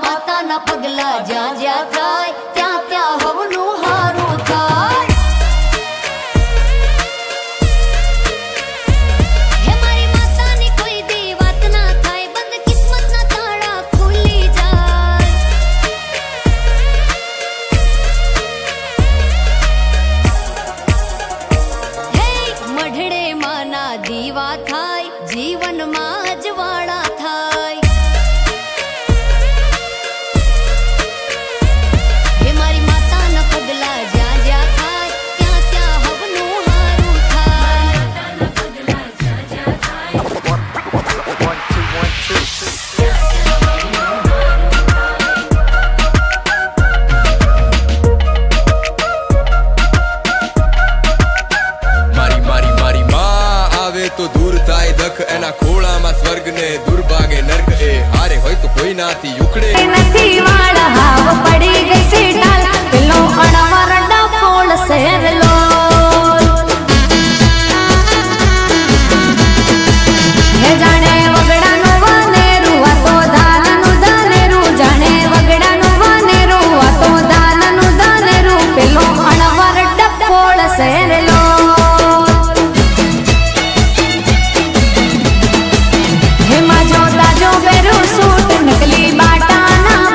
માતાના પગલા જ્યાં જ્યાં થાય ત્યાં ત્યાં હવનું હારું થાય. હે મારી માતાની કોઈ દી વાત ના થાય, બંધ કિસ્મતના તાળા ખુલી જાય. હે મઢડે માના દીવા થાય, જીવનમાં અજવાળા થાય. હે મારી માતાના પગલા જ્યાં જ્યાં થાય ત્યાં ત્યાં હવનું હારું થાય. મારી મારી મારી માં આવે તો દૂર થાય દખ, એના ખોળામાં સ્વર્ગ ને દુર્ભાગે નર્ક. એ હારે હોય તો કોઈ નાથી ઉખડે નથી વાળ હાવ પડી ગઈ છે ડાલ, પેલો અણવરડા ફોળ સેરલો. હે જાણે વગડાનું વાનેરું આ તો દાનનું દાનેરું, જાણે વગડાનું વાનેરું આ તો દાનનું દાનેરું, પેલો અણવરડા ફોળ સેરલો. હે માં જો તાજો પહેરું સૂટ, નકલી બાટાના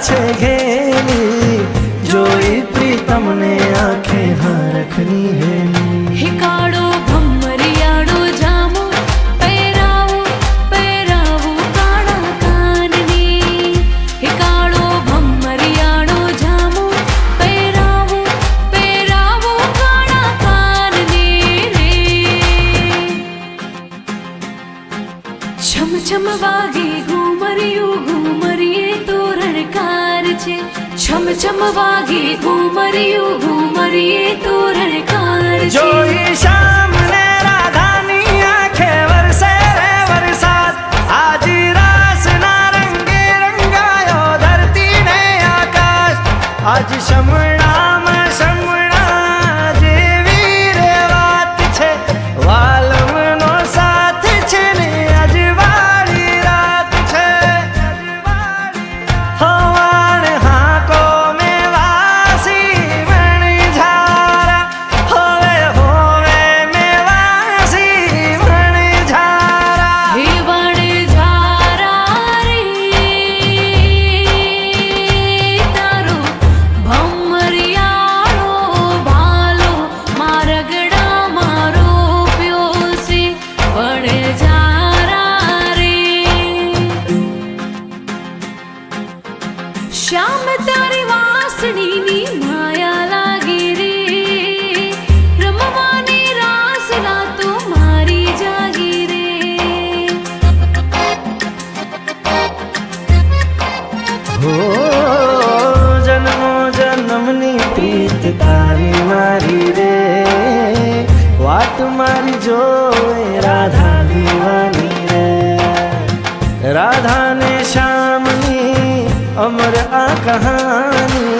છે ઘેલી, જોઈ પ્રીતમને આંખે હરખની હેલી. હે કાળો ભમરિયાળો જામો, પહેરાવું પહેરાવું કાળા કાનની. હે કાળો ભમરિયાળો જામો, પહેરાવું પહેરાવું કાળા કાનની રે. છમ છમ વાગે ઘુમરિયું, ઘુમરીએ તોરણકાર છે. છમ છમ વાગે ઘુમરિયું, ઘુમરીએ તોરણકાર છે. જોઈ શ્યામ ને રાધાની આંખે વરસે રે વરસાદ, આજી રાસના રંગે રંગાયો ધરતી ને આકાશ. આજ શમણામાં શમણા જેવી રે વાત છે, વાલમનો સાથ છે ને અજવાળી રાત છે. હવાણ હાકો મેવાસી મણિઝારા, હોવે હોવે મેવાસી મણિઝારા. હે વણઝારા રે, તારો ભમરિયાળો ભાલો મારગડામાં રોપ્યો છે. વણઝારા રે, શ્યામ તારી વાસણીની માયા લાગી રે. રમવાની રાસ રાતો મારી જાગી રે. હો જન્મો જન્મની પ્રીત તારી મારી રે, વાત મારી જોવે રાધા દીવાની રે. રાધા ને શ્યામની અમર આ કહાની,